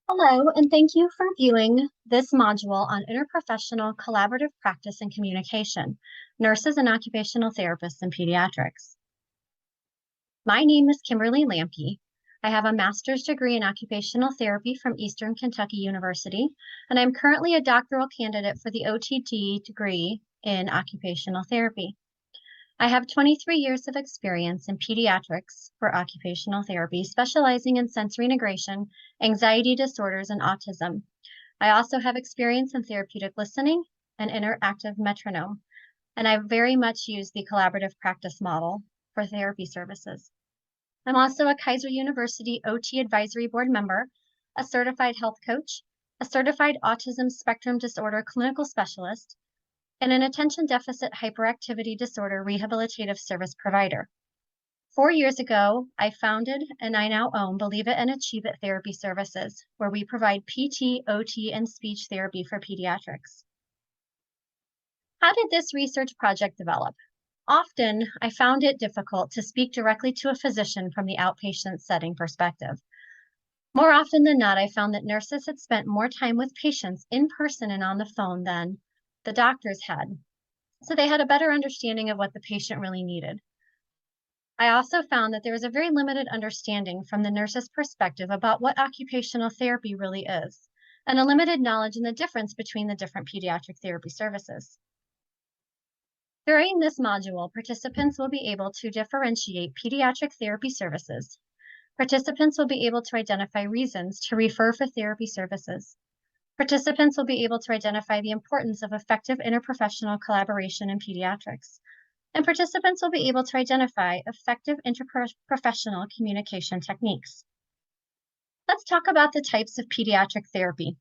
Hello, and thank you for viewing this module on interprofessional collaborative practice and communication, nurses and occupational therapists in pediatrics. My name is Kimberly Lampe. I have a master's degree in occupational therapy from Eastern Kentucky University, and I'm currently a doctoral candidate for the OTT degree in occupational therapy. I have 23 years of experience in pediatrics for occupational therapy, specializing in sensory integration, anxiety disorders, and autism. I also have experience in therapeutic listening and interactive metronome, and I very much use the collaborative practice model for therapy services. I'm also a Kaiser University OT Advisory Board member, a certified health coach, a certified autism spectrum disorder clinical specialist, and an attention deficit hyperactivity disorder rehabilitative service provider. 4 years ago, I founded and I now own Believe It and Achieve It Therapy Services, where we provide PT, OT, and speech therapy for pediatrics. How did this research project develop? Often, I found it difficult to speak directly to a physician from the outpatient setting perspective. More often than not, I found that nurses had spent more time with patients in person and on the phone than the doctors had, so they had a better understanding of what the patient really needed. I also found that there was a very limited understanding from the nurse's perspective about what occupational therapy really is, and a limited knowledge in the difference between the different pediatric therapy services. During this module, participants will be able to differentiate pediatric therapy services. Participants will be able to identify reasons to refer for therapy services. Participants will be able to identify the importance of effective interprofessional collaboration in pediatrics, and participants will be able to identify effective interprofessional communication techniques. Let's talk about the types of pediatric therapy.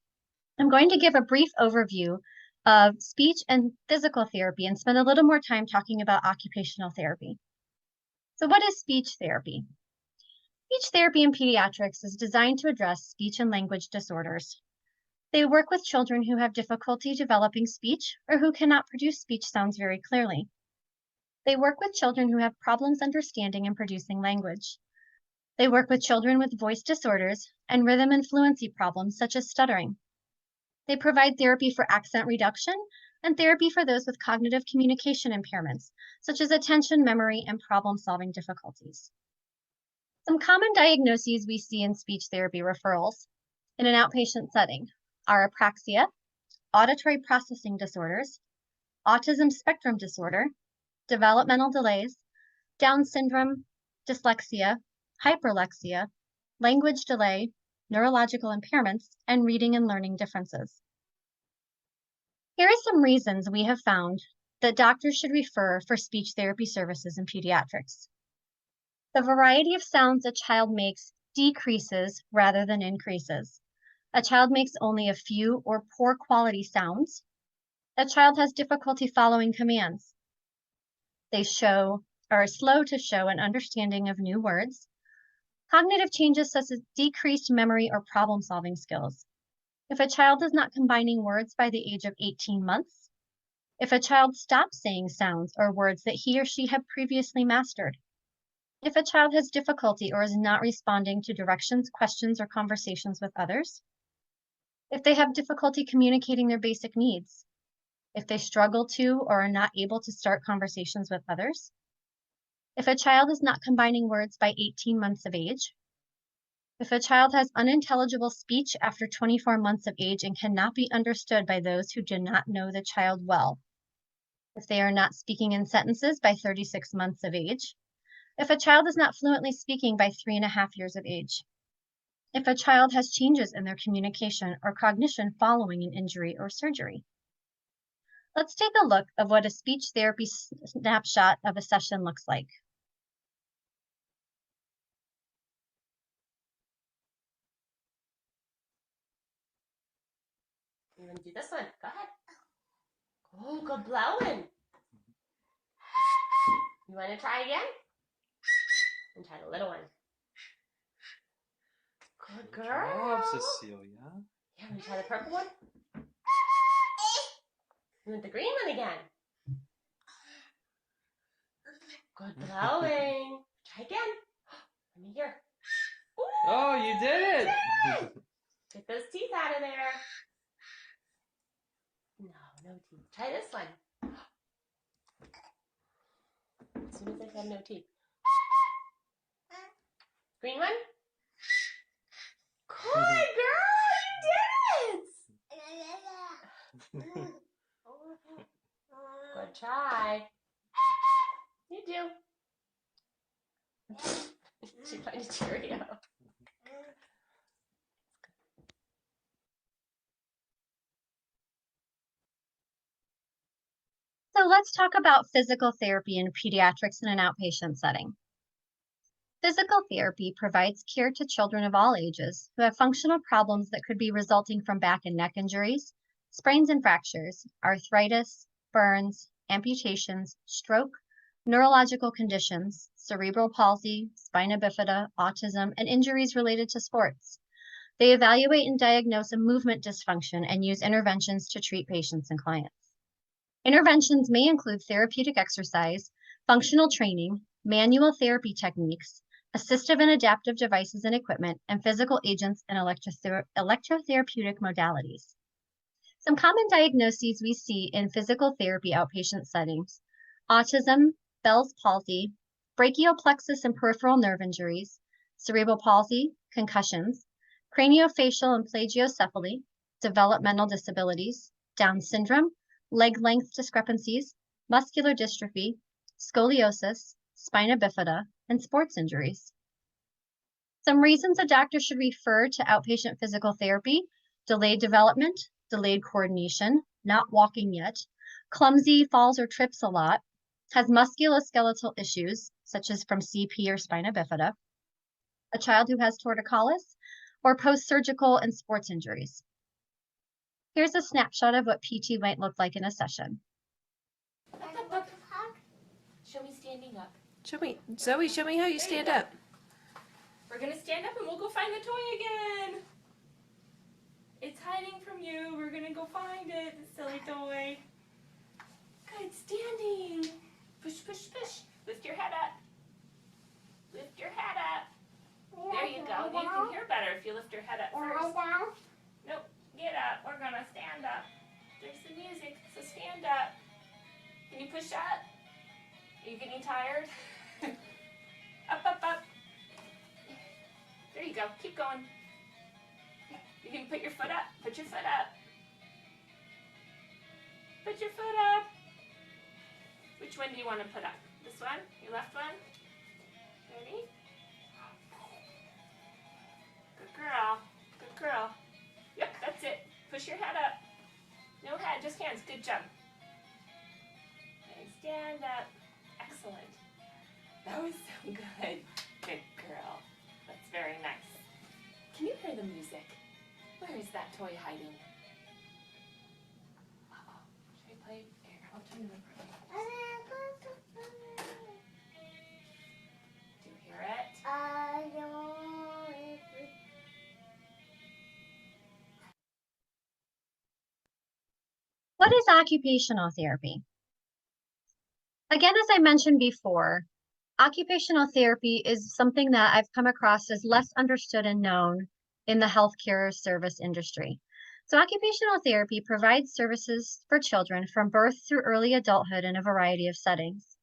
I'm going to give a brief overview of speech and physical therapy and spend a little more time talking about occupational therapy. So what is speech therapy? Speech therapy in pediatrics is designed to address speech and language disorders. They work with children who have difficulty developing speech or who cannot produce speech sounds very clearly. They work with children who have problems understanding and producing language. They work with children with voice disorders and rhythm and fluency problems such as stuttering. They provide therapy for accent reduction and therapy for those with cognitive communication impairments, such as attention, memory, and problem-solving difficulties. Some common diagnoses we see in speech therapy referrals in an outpatient setting are apraxia, auditory processing disorders, autism spectrum disorder, developmental delays, Down syndrome, dyslexia, hyperlexia, language delay, neurological impairments, and reading and learning differences. Here are some reasons we have found that doctors should refer for speech therapy services in pediatrics. The variety of sounds a child makes decreases rather than increases. A child makes only a few or poor quality sounds. A child has difficulty following commands. They are slow to show an understanding of new words. Cognitive changes such as decreased memory or problem-solving skills. If a child is not combining words by the age of 18 months. If a child stops saying sounds or words that he or she had previously mastered. If a child has difficulty or is not responding to directions, questions, or conversations with others. If they have difficulty communicating their basic needs. If they struggle to or are not able to start conversations with others. If a child is not combining words by 18 months of age. If a child has unintelligible speech after 24 months of age and cannot be understood by those who do not know the child well. If they are not speaking in sentences by 36 months of age. If a child is not fluently speaking by 3.5 years of age. If a child has changes in their communication or cognition following an injury or surgery. Let's take a look at what a speech therapy snapshot of a session looks like. You want to do this one? Go ahead. Oh, good blowing. You want to try again? And try the little one. Good girl. Good job, Cecilia. Yeah, want to try the purple one? You want the green one again? Good blowing. Try again. Let me hear. Ooh, Oh, you did it! Get those teeth out of there. No teeth. Try this one. As soon as I have no teeth. Green one? Good girl, you did it! Good try. You do. She find a Cheerio. So let's talk about physical therapy in pediatrics in an outpatient setting. Physical therapy provides care to children of all ages who have functional problems that could be resulting from back and neck injuries, sprains and fractures, arthritis, burns, amputations, stroke, neurological conditions, cerebral palsy, spina bifida, autism, and injuries related to sports. They evaluate and diagnose a movement dysfunction and use interventions to treat patients and clients. Interventions may include therapeutic exercise, functional training, manual therapy techniques, assistive and adaptive devices and equipment, and physical agents and electrotherapeutic modalities. Some common diagnoses we see in physical therapy outpatient settings: autism, Bell's palsy, brachial plexus and peripheral nerve injuries, cerebral palsy, concussions, craniofacial and plagiocephaly, developmental disabilities, Down syndrome, leg length discrepancies, muscular dystrophy, scoliosis, spina bifida, and sports injuries. Some reasons a doctor should refer to outpatient physical therapy: delayed development, delayed coordination, not walking yet, clumsy, falls or trips a lot, has musculoskeletal issues, such as from CP or spina bifida, a child who has torticollis, or post-surgical and sports injuries. Here's a snapshot of what PT might look like in a session. Up. Show me standing up. Zoe, show me how you stand up. We're gonna stand up and we'll go find the toy again. It's hiding from you. We're gonna go find it, the silly toy. Good, standing. Push. Lift your head up. Lift your head up. There you go. You can hear better if you lift your head up first. Nope, get up. We're gonna stand up. There's the music, so stand up. Can you push up? Are you getting tired? Up. There you go. Keep going. You can put your foot up. Put your foot up. Put your foot up. Which one do you want to put up? This one? Your left one? Ready? Good girl. Yep, that's it. Push your head up. No head, just hands. Good job. And stand up. Excellent. That was so good. Good girl. That's very nice. Can you hear the music? Where is that toy hiding? Uh-oh. Should I play? Here, I'll turn it over. Do you hear it? What is occupational therapy? Again, as I mentioned before, occupational therapy is something that I've come across as less understood and known in the healthcare service industry. So occupational therapy provides services for children from birth through early adulthood in a variety of settings.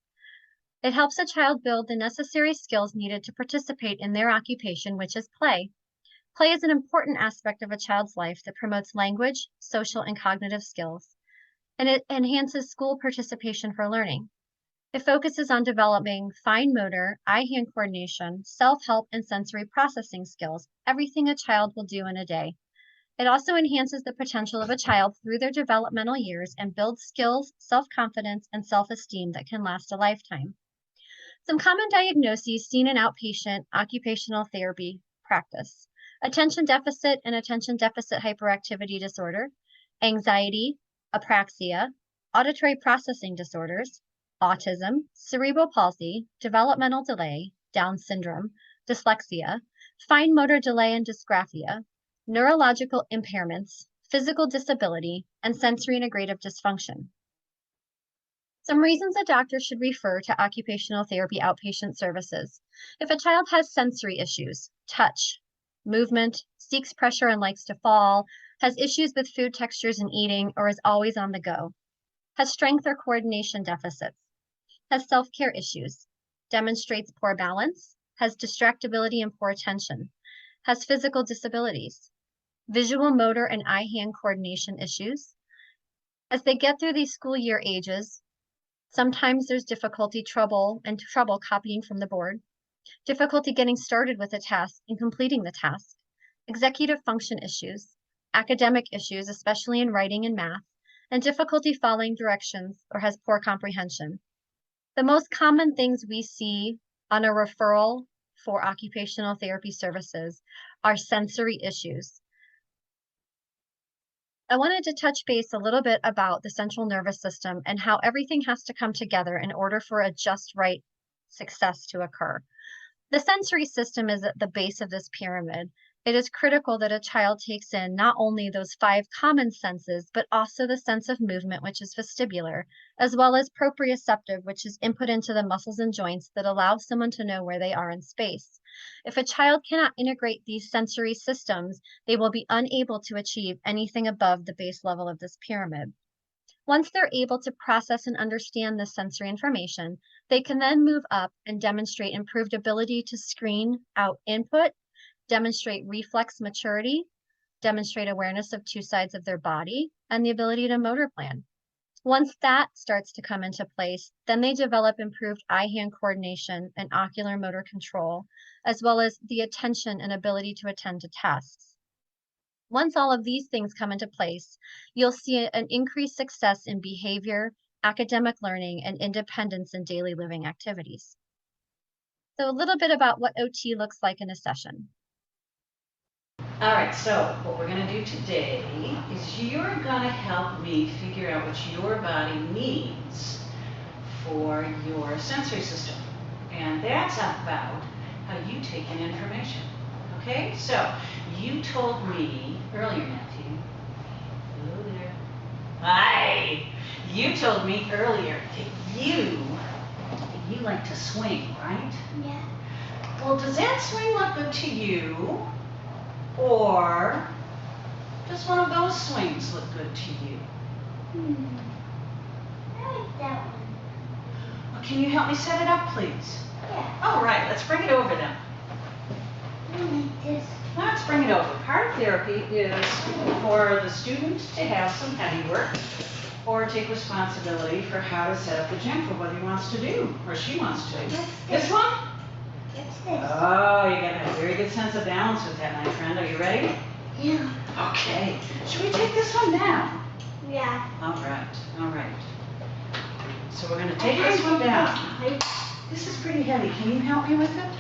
It helps a child build the necessary skills needed to participate in their occupation, which is play. Play is an important aspect of a child's life that promotes language, social, and cognitive skills, and it enhances school participation for learning. It focuses on developing fine motor, eye-hand coordination, self-help, and sensory processing skills, everything a child will do in a day. It also enhances the potential of a child through their developmental years and builds skills, self-confidence, and self-esteem that can last a lifetime. Some common diagnoses seen in outpatient occupational therapy practice: attention deficit and attention deficit hyperactivity disorder, anxiety, apraxia, auditory processing disorders, autism, cerebral palsy, developmental delay, Down syndrome, dyslexia, fine motor delay and dysgraphia, neurological impairments, physical disability, and sensory integrative dysfunction. Some reasons a doctor should refer to occupational therapy outpatient services: if a child has sensory issues, touch, movement, seeks pressure and likes to fall, has issues with food textures and eating, or is always on the go, has strength or coordination deficits, has self-care issues, demonstrates poor balance, has distractibility and poor attention, has physical disabilities, visual, motor, and eye-hand coordination issues. As they get through these school year ages, sometimes there's trouble copying from the board, difficulty getting started with a task and completing the task, executive function issues, academic issues, especially in writing and math, and difficulty following directions or has poor comprehension. The most common things we see on a referral for occupational therapy services are sensory issues. I wanted to touch base a little bit about the central nervous system and how everything has to come together in order for a just right success to occur. The sensory system is at the base of this pyramid. It is critical that a child takes in not only those 5 common senses, but also the sense of movement, which is vestibular, as well as proprioceptive, which is input into the muscles and joints that allow someone to know where they are in space. If a child cannot integrate these sensory systems, they will be unable to achieve anything above the base level of this pyramid. Once they're able to process and understand this sensory information, they can then move up and demonstrate improved ability to screen out input, demonstrate reflex maturity, demonstrate awareness of 2 sides of their body, and the ability to motor plan. Once that starts to come into place, then they develop improved eye-hand coordination and ocular motor control, as well as the attention and ability to attend to tasks. Once all of these things come into place, you'll see an increased success in behavior, academic learning, and independence in daily living activities. So a little bit about what OT looks like in a session. All right, so what we're going to do today is you're going to help me figure out what your body needs for your sensory system. And that's about how you take in information. Okay, so you told me earlier, Matthew. Hello there. Hi. You told me earlier that you like to swing, right? Yeah. Well, does that swing look good to you? Or does one of those swings look good to you? I like that one. Well, can you help me set it up, please? Yeah. All right, let's bring it over then. I like this. Let's bring it over. Part of therapy is for the student to have some heavy work or take responsibility for how to set up the gym for what he wants to do or she wants to. What's This one? What's this? Oh, you got a very good sense of balance with that, my friend. Are you ready? Yeah. Okay. Should we take this one down? Yeah. All right, all right. So we're going to take this one down. This is pretty heavy. Can you help me with it?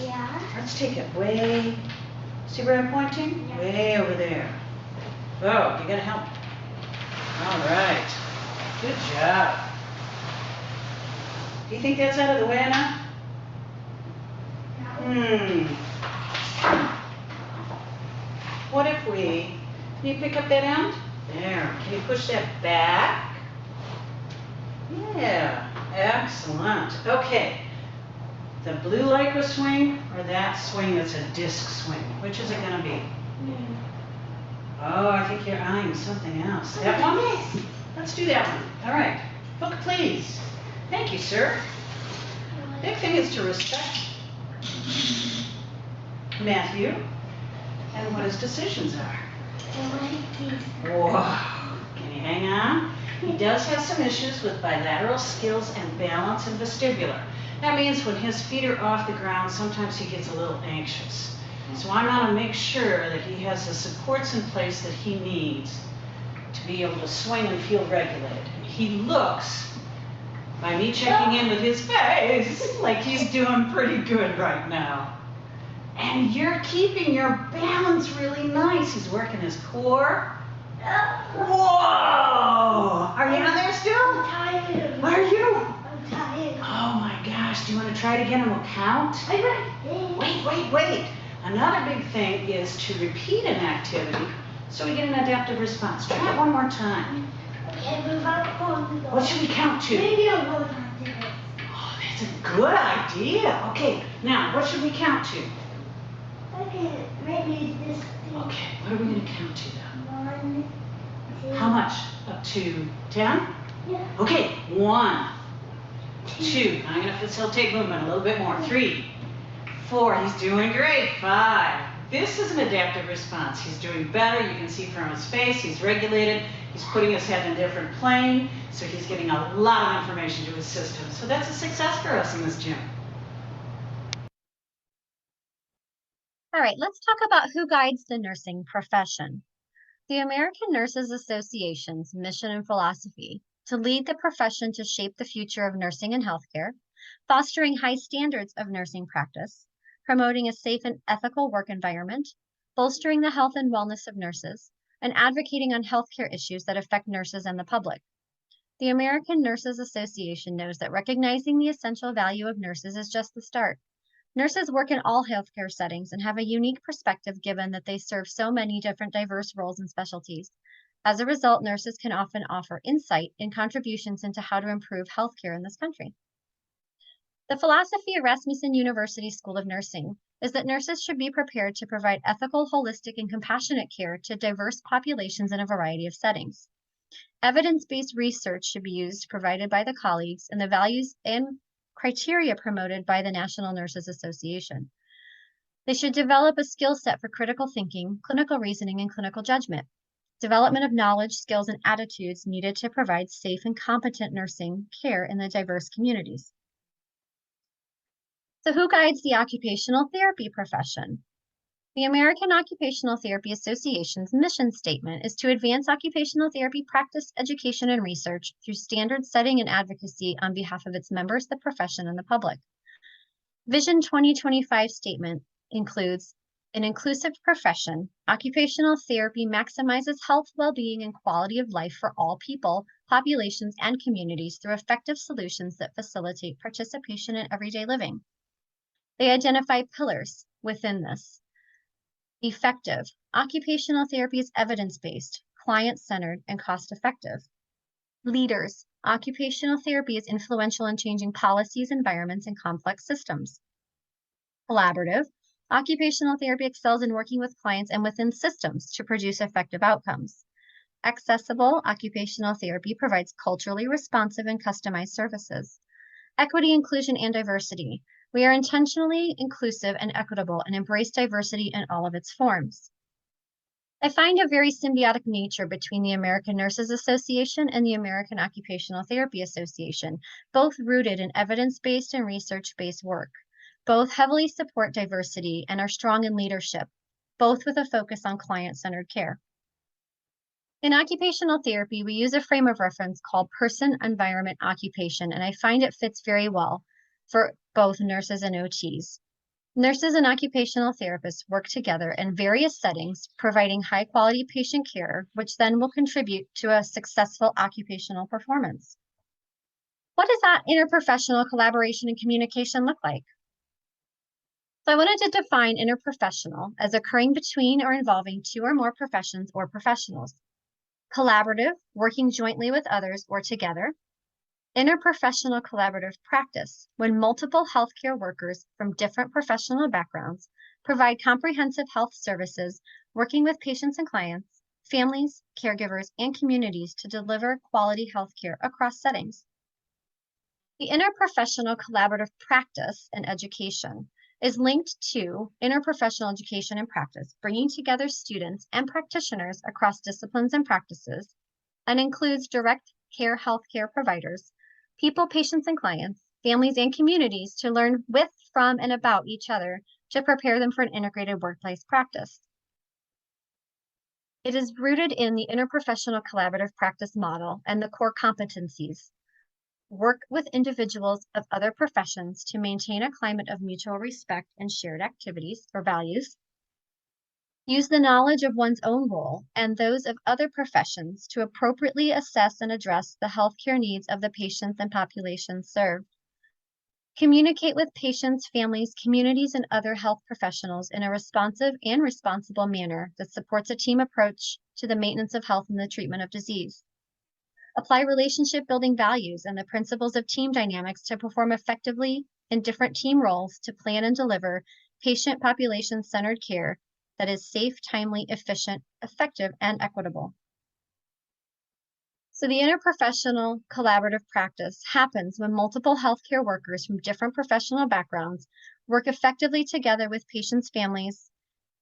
Yeah. Let's take it way, see where I'm pointing? Yeah. Way over there. Oh, you gotta help. All right, good job. Do you think that's out of the way enough? What if can you pick up that end? There, can you push that back? Yeah, excellent. Okay. The blue lycra swing or that swing that's a disc swing? Which is it going to be? Oh, I think you're eyeing something else. That one? This. Let's do that one. All right. Book, please. Thank you, sir. Big thing is to respect Matthew and what his decisions are. I like these. Whoa. Can you hang on? He does have some issues with bilateral skills and balance and vestibular. That means when his feet are off the ground, sometimes he gets a little anxious. So I want to make sure that he has the supports in place that he needs to be able to swing and feel regulated. He looks, by me checking in with his face, like he's doing pretty good right now. And you're keeping your balance really nice. He's working his core. Whoa! Are you on there still? I'm tired. Are you? I'm tired. Oh my gosh, do you want to try it again and we'll count? I Wait. Another big thing is to repeat an activity so we get an adaptive response. Try it one more time. Okay, move on. What should we count to? Maybe I'll go down to this. Oh, that's a good idea. Okay, now what should we count to? Okay, maybe this thing. Okay, what are we going to count to then? 1, 2. How much? Up to 10? Yeah. Okay, 1, 2. I'm going to facilitate movement a little bit more. 3, 4. He's doing great. 5. This is an adaptive response. He's doing better. You can see from his face, he's regulated. He's putting his head in a different plane, so he's getting a lot of information to his system. So that's a success for us in this gym. All right, let's talk about who guides the nursing profession. The American Nurses Association's mission and philosophy to lead the profession to shape the future of nursing and healthcare, fostering high standards of nursing practice, promoting a safe and ethical work environment, bolstering the health and wellness of nurses, and advocating on healthcare issues that affect nurses and the public. The American Nurses Association knows that recognizing the essential value of nurses is just the start. Nurses work in all healthcare settings and have a unique perspective given that they serve so many different diverse roles and specialties. As a result, nurses can often offer insight and contributions into how to improve healthcare in this country. The philosophy of Rasmussen University School of Nursing is that nurses should be prepared to provide ethical, holistic, and compassionate care to diverse populations in a variety of settings. Evidence-based research should be used provided by the colleagues and the values and criteria promoted by the National Nurses Association. They should develop a skill set for critical thinking, clinical reasoning, and clinical judgment. Development of knowledge, skills, and attitudes needed to provide safe and competent nursing care in the diverse communities. So who guides the occupational therapy profession? The American Occupational Therapy Association's mission statement is to advance occupational therapy practice, education, and research through standard setting and advocacy on behalf of its members, the profession, and the public. Vision 2025 statement includes an inclusive profession. Occupational therapy maximizes health, well-being, and quality of life for all people, populations, and communities through effective solutions that facilitate participation in everyday living. They identify pillars within this. Effective. Occupational therapy is evidence-based, client-centered, and cost-effective. Leaders. Occupational therapy is influential in changing policies, environments, and complex systems. Collaborative. Occupational therapy excels in working with clients and within systems to produce effective outcomes. Accessible. Occupational therapy provides culturally responsive and customized services. Equity, inclusion, and diversity. We are intentionally inclusive and equitable and embrace diversity in all of its forms. I find a very symbiotic nature between the American Nurses Association and the American Occupational Therapy Association, both rooted in evidence-based and research-based work. Both heavily support diversity and are strong in leadership, both with a focus on client-centered care. In occupational therapy, we use a frame of reference called person, environment, occupation, and I find it fits very well for both nurses and O.T.s. Nurses and occupational therapists work together in various settings, providing high-quality patient care, which then will contribute to a successful occupational performance. What does that interprofessional collaboration and communication look like? So I wanted to define interprofessional as occurring between or involving two or more professions or professionals. Collaborative, working jointly with others or together. Interprofessional collaborative practice, when multiple healthcare workers from different professional backgrounds provide comprehensive health services, working with patients and clients, families, caregivers, and communities to deliver quality healthcare across settings. The interprofessional collaborative practice and education is linked to interprofessional education and practice, bringing together students and practitioners across disciplines and practices, and includes direct care healthcare providers, people, patients, and clients, families, and communities to learn with, from, and about each other to prepare them for an integrated workplace practice. It is rooted in the interprofessional collaborative practice model and the core competencies. Work with individuals of other professions to maintain a climate of mutual respect and shared activities or values. Use the knowledge of one's own role and those of other professions to appropriately assess and address the healthcare needs of the patients and populations served. Communicate with patients, families, communities, and other health professionals in a responsive and responsible manner that supports a team approach to the maintenance of health and the treatment of disease. Apply relationship-building values and the principles of team dynamics to perform effectively in different team roles to plan and deliver patient population-centered care that is safe, timely, efficient, effective, and equitable. So the interprofessional collaborative practice happens when multiple healthcare workers from different professional backgrounds work effectively together with patients' families,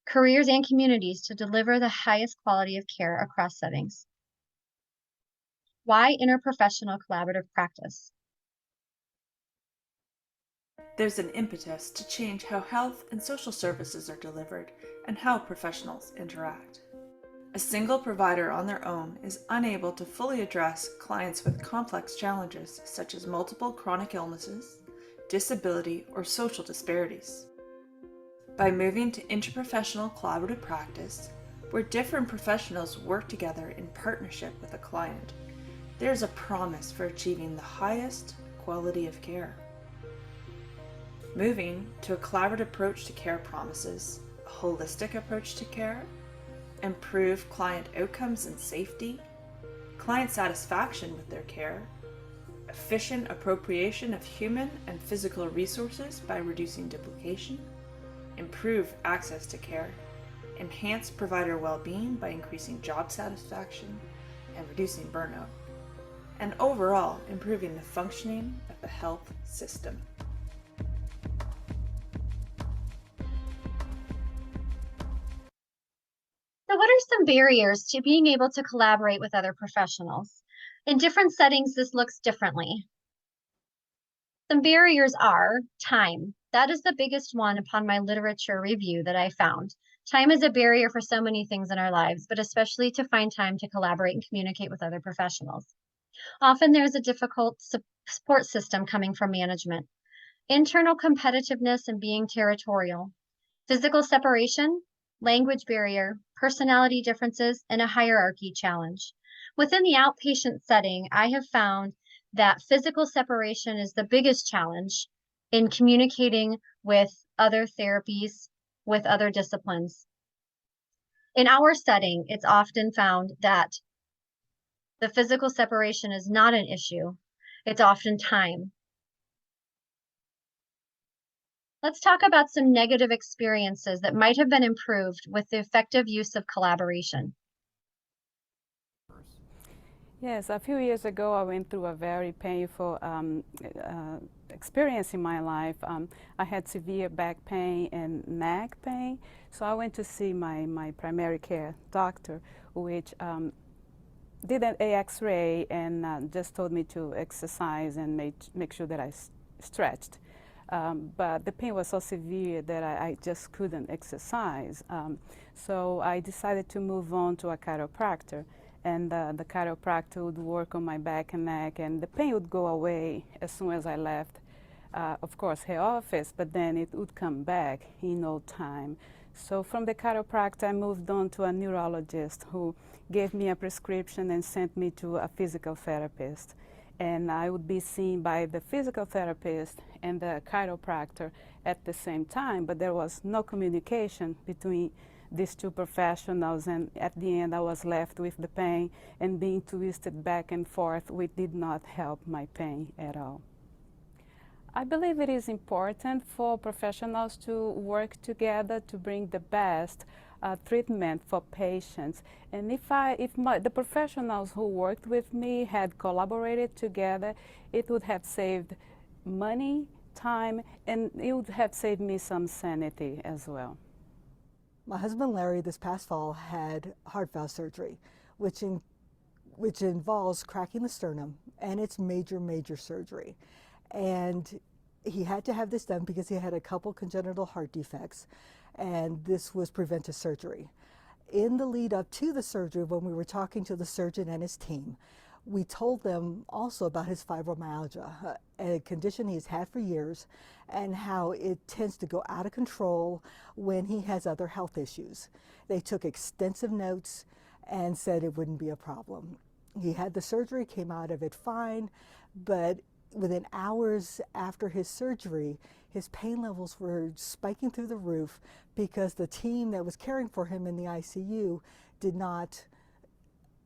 careers, and communities to deliver the highest quality of care across settings. Why interprofessional collaborative practice? There's an impetus to change how health and social services are delivered and how professionals interact. A single provider on their own is unable to fully address clients with complex challenges such as multiple chronic illnesses, disability, or social disparities. By moving to interprofessional collaborative practice, where different professionals work together in partnership with a client, there's a promise for achieving the highest quality of care. Moving to a collaborative approach to care promises a holistic approach to care, improved client outcomes and safety, client satisfaction with their care, efficient appropriation of human and physical resources by reducing duplication, improve access to care, enhance provider well-being by increasing job satisfaction and reducing burnout, and overall improving the functioning of the health system. So what are some barriers to being able to collaborate with other professionals? In different settings, this looks differently. Some barriers are time. That is the biggest one upon my literature review that I found. Time is a barrier for so many things in our lives, but especially to find time to collaborate and communicate with other professionals. Often there's a difficult support system coming from management. Internal competitiveness and being territorial. Physical separation, language barrier, personality differences, and a hierarchy challenge. Within the outpatient setting, I have found that physical separation is the biggest challenge in communicating with other therapies, with other disciplines. In our setting, it's often found that the physical separation is not an issue. It's often time. Let's talk about some negative experiences that might have been improved with the effective use of collaboration. Yes, a few years ago I went through a very painful experience in my life. I had severe back pain and neck pain, so I went to see my primary care doctor, which did an X-ray and just told me to exercise and make sure that I stretched. But the pain was so severe that I just couldn't exercise. So I decided to move on to a chiropractor. And the chiropractor would work on my back and neck, and the pain would go away as soon as I left, of course, her office, but then it would come back in no time. So from the chiropractor, I moved on to a neurologist who gave me a prescription and sent me to a physical therapist. And I would be seen by the physical therapist and the chiropractor at the same time, but there was no communication between these two professionals, and at the end I was left with the pain and being twisted back and forth, which did not help my pain at all. I believe it is important for professionals to work together to bring the best treatment for patients. And if the professionals who worked with me had collaborated together, it would have saved money, time, and it would have saved me some sanity as well. My husband Larry this past fall had heart valve surgery, which involves cracking the sternum, and it's major surgery. And he had to have this done because he had a couple congenital heart defects, and this was preventive surgery. In the lead up to the surgery, when we were talking to the surgeon and his team, we told them also about his fibromyalgia, a condition he's had for years, and how it tends to go out of control when he has other health issues. They took extensive notes and said it wouldn't be a problem. He had the surgery, came out of it fine, but within hours after his surgery, his pain levels were spiking through the roof because the team that was caring for him in the ICU did not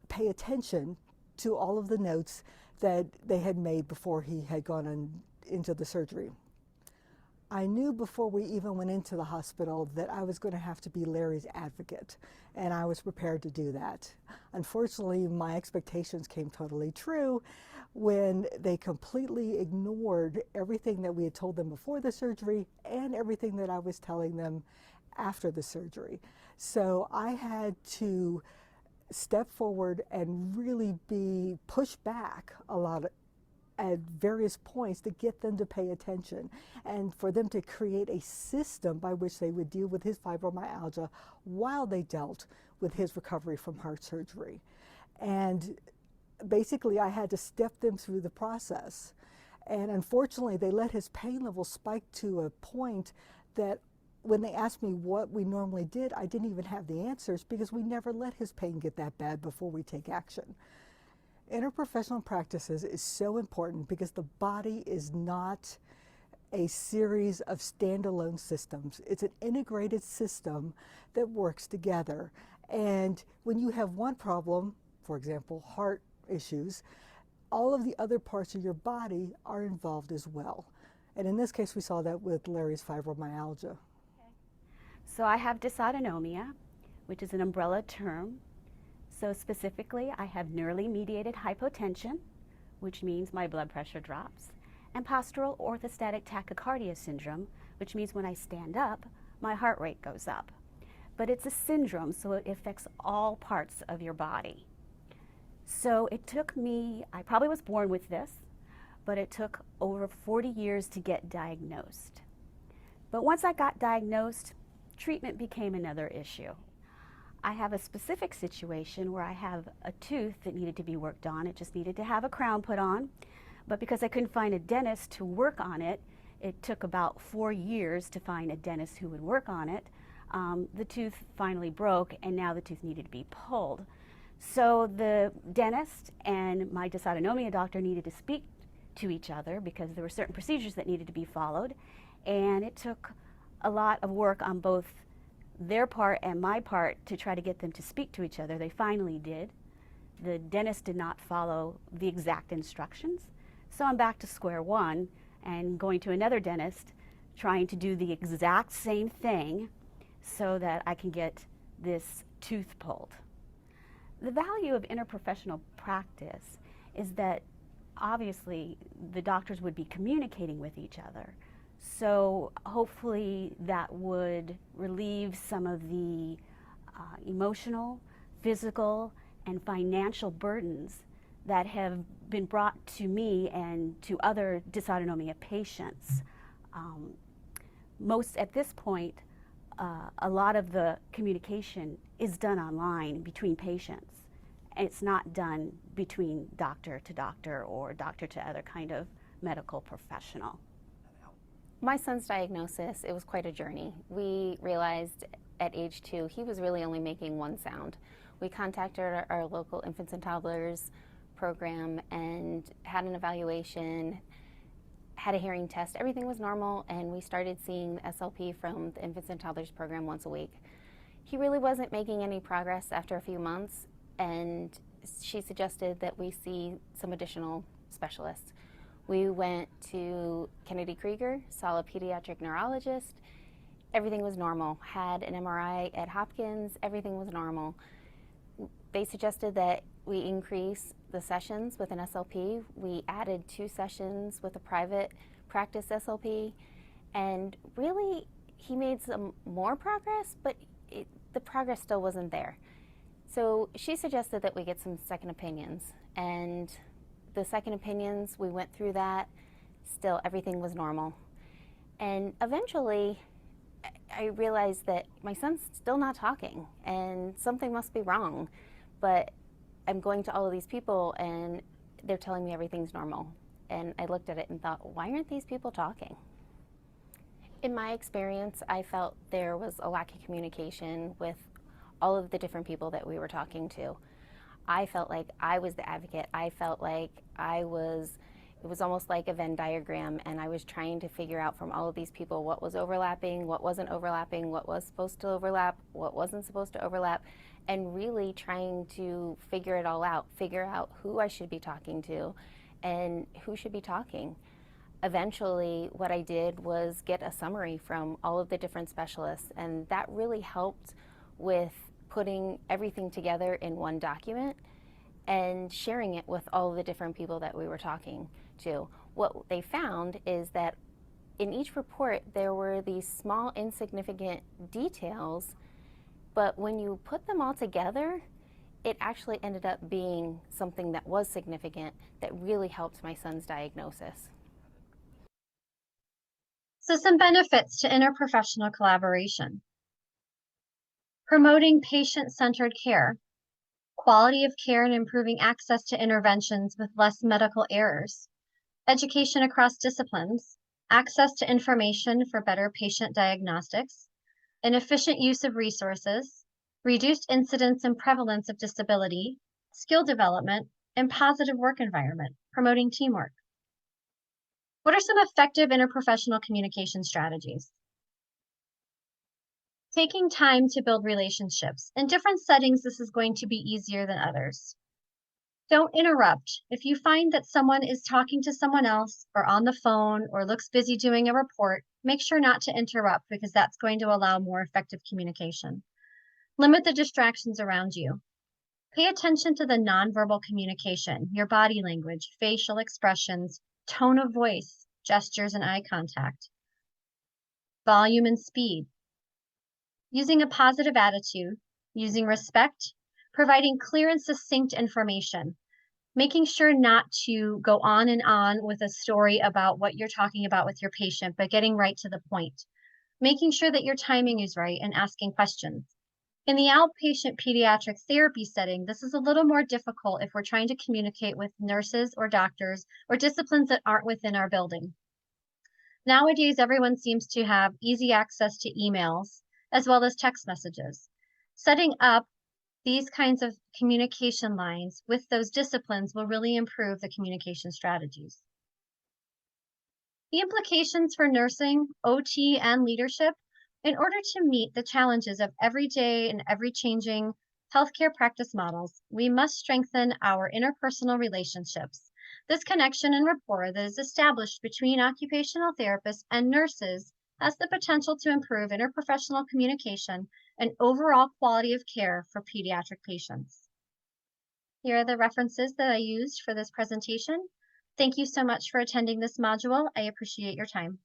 pay attention to all of the notes that they had made before he had gone into the surgery. I knew before we even went into the hospital that I was going to have to be Larry's advocate, and I was prepared to do that. Unfortunately, my expectations came totally true when they completely ignored everything that we had told them before the surgery and everything that I was telling them after the surgery. So I had to step forward and really be pushed back a lot at various points to get them to pay attention and for them to create a system by which they would deal with his fibromyalgia while they dealt with his recovery from heart surgery. And basically I had to step them through the process. And unfortunately they let his pain level spike to a point that when they asked me what we normally did, I didn't even have the answers because we never let his pain get that bad before we take action. Interprofessional practices is so important because the body is not a series of standalone systems. It's an integrated system that works together. And when you have one problem, for example, heart issues, all of the other parts of your body are involved as well. And in this case, we saw that with Larry's fibromyalgia. So I have dysautonomia, which is an umbrella term. So specifically, I have neurally mediated hypotension, which means my blood pressure drops, and postural orthostatic tachycardia syndrome, which means when I stand up, my heart rate goes up. But it's a syndrome, so it affects all parts of your body. So it took me, I probably was born with this, but it took over 40 years to get diagnosed. But once I got diagnosed, treatment became another issue. I have a specific situation where I have a tooth that needed to be worked on. It just needed to have a crown put on. But because I couldn't find a dentist to work on it, it took about 4 years to find a dentist who would work on it. The tooth finally broke, and now the tooth needed to be pulled. So the dentist and my dysautonomia doctor needed to speak to each other because there were certain procedures that needed to be followed. And it took a lot of work on both their part and my part to try to get them to speak to each other. They finally did. The dentist did not follow the exact instructions. So I'm back to square one and going to another dentist, trying to do the exact same thing so that I can get this tooth pulled. The value of interprofessional practice is that obviously the doctors would be communicating with each other. So hopefully that would relieve some of the emotional, physical, and financial burdens that have been brought to me and to other dysautonomia patients. At this point, a lot of the communication is done online between patients. It's not done between doctor to doctor or doctor to other kind of medical professional. My son's diagnosis, it was quite a journey. We realized at age 2 he was really only making one sound. We contacted our local infants and toddlers program and had an evaluation, had a hearing test. Everything was normal, and we started seeing the SLP from the infants and toddlers program once a week. He really wasn't making any progress after a few months, and she suggested that we see some additional specialists. We went to Kennedy Krieger, saw a pediatric neurologist. Everything was normal. Had an MRI at Hopkins. Everything was normal. They suggested that we increase the sessions with an SLP. We added 2 sessions with a private practice SLP. And really, he made some more progress, but the progress still wasn't there. So she suggested that we get some second opinions. And the second opinions, we went through that. Still, everything was normal. And eventually, I realized that my son's still not talking, and something must be wrong. But I'm going to all of these people, and they're telling me everything's normal. And I looked at it and thought, why aren't these people talking? In my experience, I felt there was a lack of communication with all of the different people that we were talking to. I felt like I was the advocate. I felt like it was almost like a Venn diagram, and I was trying to figure out from all of these people what was overlapping, what wasn't overlapping, what was supposed to overlap, what wasn't supposed to overlap, and really trying to figure it all out, figure out who I should be talking to and who should be talking. eventually what I did was get a summary from all of the different specialists, and that really helped with putting everything together in one document and sharing it with all of the different people that we were talking to. What they found is that in each report there were these small insignificant details, but when you put them all together, it actually ended up being something that was significant that really helped my son's diagnosis. So some benefits to interprofessional collaboration. Promoting patient-centered care, quality of care and improving access to interventions with less medical errors, education across disciplines, access to information for better patient diagnostics, an efficient use of resources, reduced incidence and prevalence of disability, skill development, and positive work environment, promoting teamwork. What are some effective interprofessional communication strategies? Taking time to build relationships. In different settings, this is going to be easier than others. Don't interrupt. If you find that someone is talking to someone else or on the phone or looks busy doing a report, make sure not to interrupt because that's going to allow more effective communication. Limit the distractions around you. Pay attention to the nonverbal communication, your body language, facial expressions, tone of voice, gestures, and eye contact. Volume and speed. Using a positive attitude, using respect, providing clear and succinct information, making sure not to go on and on with a story about what you're talking about with your patient, but getting right to the point, making sure that your timing is right and asking questions. In the outpatient pediatric therapy setting, this is a little more difficult if we're trying to communicate with nurses or doctors or disciplines that aren't within our building. Nowadays, everyone seems to have easy access to emails as well as text messages. Setting up these kinds of communication lines with those disciplines will really improve the communication strategies. The implications for nursing, OT, and leadership. In order to meet the challenges of everyday and ever-changing healthcare practice models, we must strengthen our interpersonal relationships. This connection and rapport that is established between occupational therapists and nurses has the potential to improve interprofessional communication and overall quality of care for pediatric patients. Here are the references that I used for this presentation. Thank you so much for attending this module. I appreciate your time.